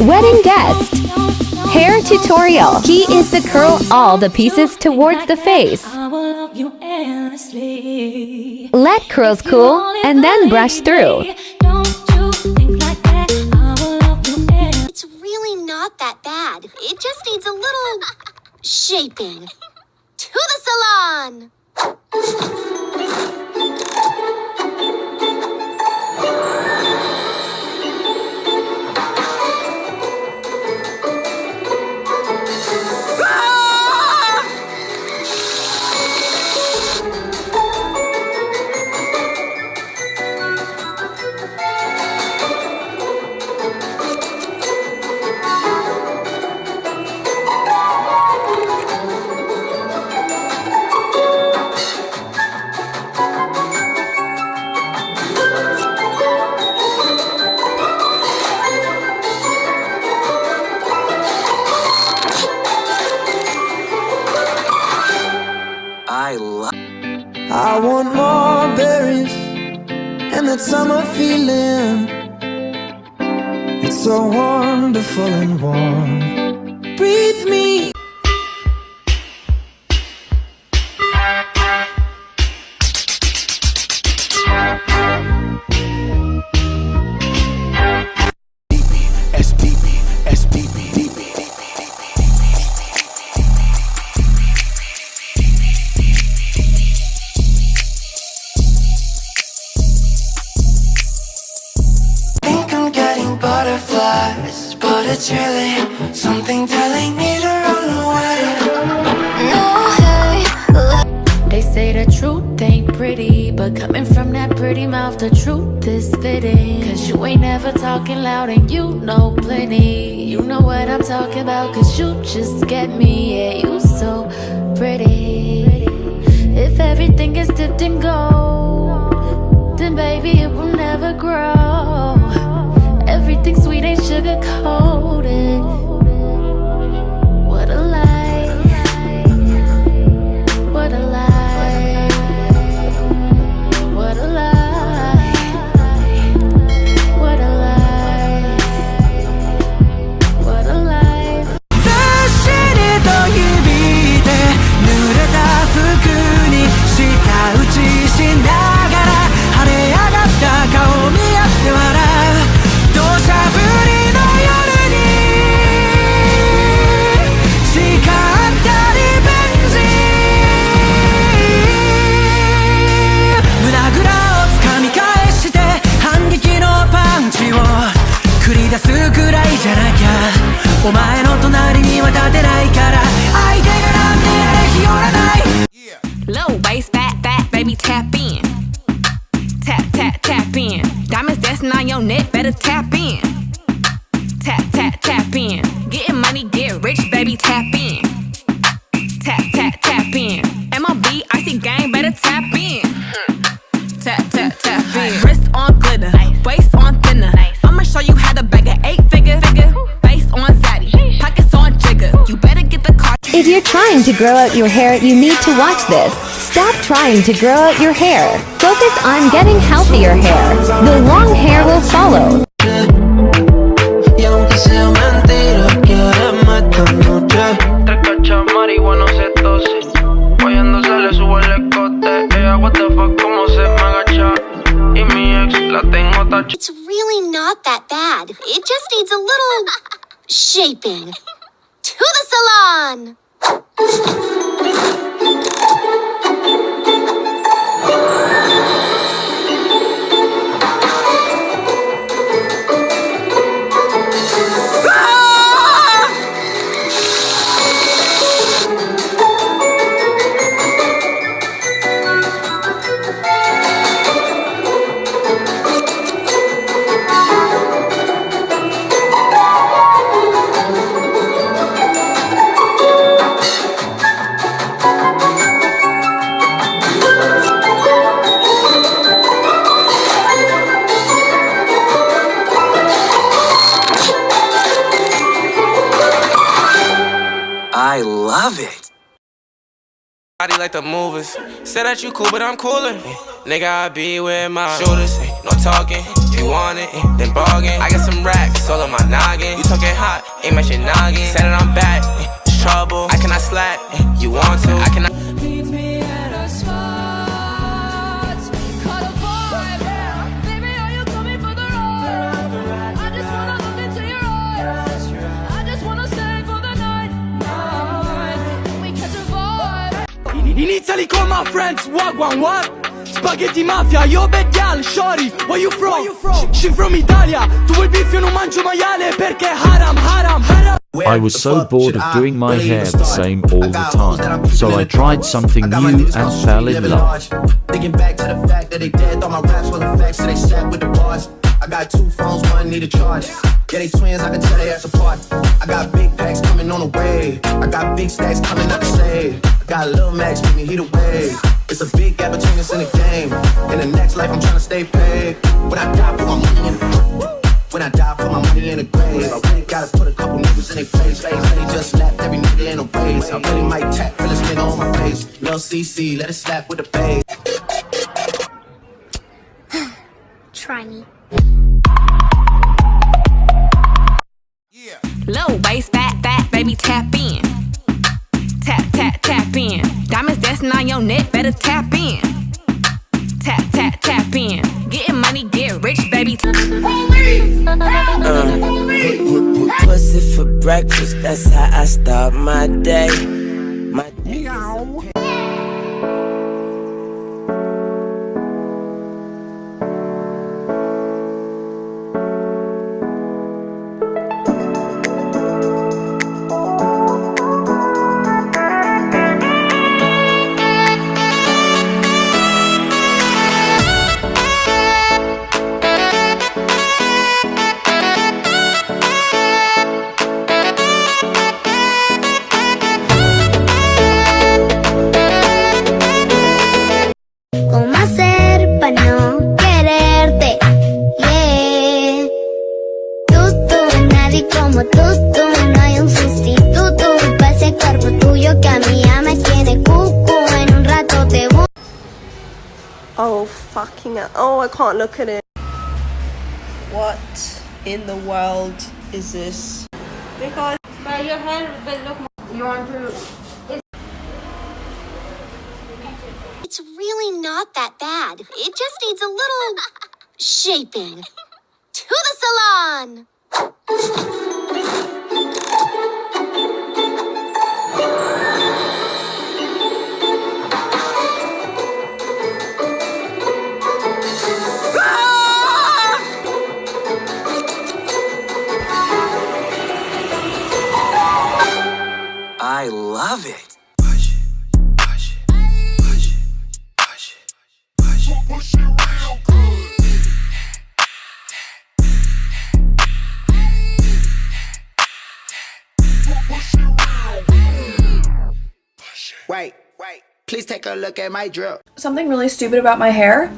Wedding guest. Hair tutorial. Key is to curl all the pieces towards the face. Let curls cool and then brush through. It's really not that bad. It just needs a little shaping. To the salon! I want more berries and that summer feeling. It's so wonderful and warm. Breathe me. Butterflies, but it's really something telling me to run away. No, hey, they say the truth ain't pretty, but coming from that pretty mouth, the truth is fitting. Cause you ain't never talking loud and you know plenty. You know what I'm talking about, cause you just get me. Yeah, you so pretty. If everything is dipped in gold, then baby it will never grow. Everything sweet ain't sugar coated. What a lie. What a lie. What a lie. What a lie. What a lie. 雑誌にと指で濡れた服に舌打ちしながら腫れ上がった顔見合って笑う。土砂降りの夜に誓ったリベンジ。胸ぐらを掴み返して反撃のパンチを繰り出すくらいじゃなきゃお前の隣には立てないから相手がなんであれ日和らない。 Low waist, fat, fat, baby, tap in. Tap, tap, tap in. Diamonds dancing on your neck, better tap in. Tap, tap, tap in. Getting money, get rich, baby, tap in. Tap, tap, tap in. MLB, icy gang, better tap in. Tap, tap, tap in. Wrist on glitter, waist on thinner. I'ma show you how to bag an 8-figure. Face on zaddy, pockets on jigger. You better get the car. If you're trying to grow out your hair, you need to watch this. Stop trying to grow out your hair. Focus on getting healthier hair. The long hair will follow. Y aunque sea mentira, quieres matándote. Tres cachas marihuana se tose. Oyendo se le sube el escote. Ella what the fuck como se me agacha. Y mi ex la tengo tacha. It's really not that bad. It just needs a little shaping. To the salon! I love it. Body like the movies. Say that you cool, but I'm cooler. Nigga, I be with my shooters. No talking. You want it, then bargain. I got some racks all on my noggin. You talking hot, ain't my shit noggin. Said that I'm back, it's trouble. I cannot slack, you want to, I cannot. Meet me at our spots. Caught a vibe. Baby, are you coming for the ride? I just wanna look into your eyes. I just wanna stay for the night. We catch a vibe. In Italy call my friends, what? Spaghetti mafia, yo bad gal, shorty, where you from? She from Italia, tu vuoi beef, io non mangio maiale perché haram. I was so bored of doing my hair the same all the time, so I tried something new and fell in love. Thinking back to the fact that they dead, thought my raps were the facts, so they sat with the bars. I got 2 phones, one need a charge. Yeah, they twins, I can tell they ass apart. I got big packs coming on the way. I got big stacks coming out the save. I got Lil Max with me, he the wave. It's a big gap between us in the game. In the next life, I'm trying to stay paid. When I die, put my money in the When I die, put my money in the grave. I really gotta put a couple niggas in their place. They just slapped every nigga in a race. I really might tap for this nigga on my face. Lil CC, let it slap with the bass. Try me. Low waist, fat, baby, tap in. Tap in. Diamonds dancing on your neck, better tap in. Tap in. Getting money, get rich, baby. Pussy for breakfast, that's how I start my day. ¿Cómo hacer para no quererte? Yeah. Tú, nadie como tú, no hay un sustituto para ese cuerpo tuyo que a mí ya me tiene cucu. En un rato te voy. Oh fucking hell. Oh, I can't look at it. What in the world is this? Because by your hair will look more. You want to. It's really not that bad. It just needs a little shaping. To the salon! I love it. Wait, please take a look at my drip. Something really stupid about my hair.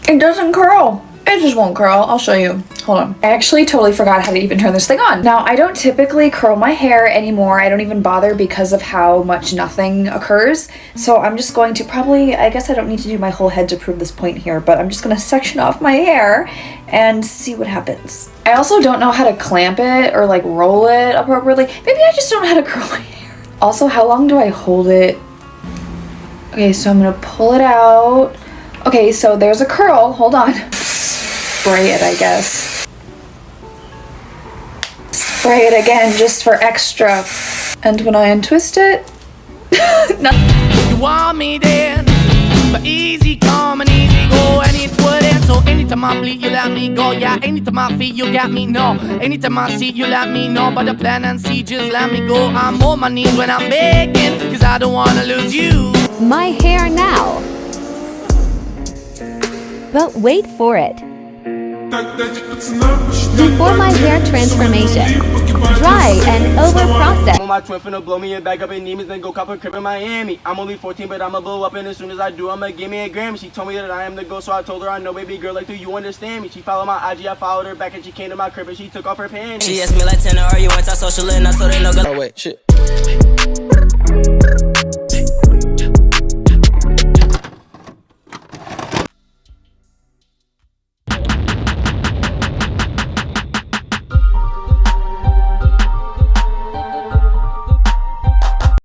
It doesn't curl. It just won't curl. I'll show you. Hold on. I actually totally forgot how to even turn this thing on. Now, I don't typically curl my hair anymore. I don't even bother because of how much nothing occurs. So I'm just going to probably, I guess I don't need to do my whole head to prove this point here, but I'm just going to section off my hair and see what happens. I also don't know how to clamp it or like roll it appropriately. Maybe I just don't know how to curl my hair. Also, how long do I hold it? Okay, so I'm gonna pull it out. Okay, so there's a curl. Hold on. Spray it, I guess. Spray it again just for extra. And when I untwist it, nothing. You want me then, but easy come and easy go, and it wouldn't. So anytime I bleed, you let me go. Yeah, anytime I feel, you got me, no. Anytime I see, you let me know. But the plan and see, just let me go. I'm on my knees when I'm begging, cause I don't wanna lose you. My hair now. But wait for it. Before my hair transformation, dry and over process. My twin finna blow me and back up in Nemus, then go cop a crib in Miami. I'm only 14, but I'ma blow up, and as soon as I do, I'ma give me a Grammy. She told me that I am the ghost, so I told her I know, baby girl, like, do you understand me? She followed my IG, I followed her back, and she came to my crib, and she took off her panties. She asked me like 10 or you went to social and I told her no go. Oh wait, shit.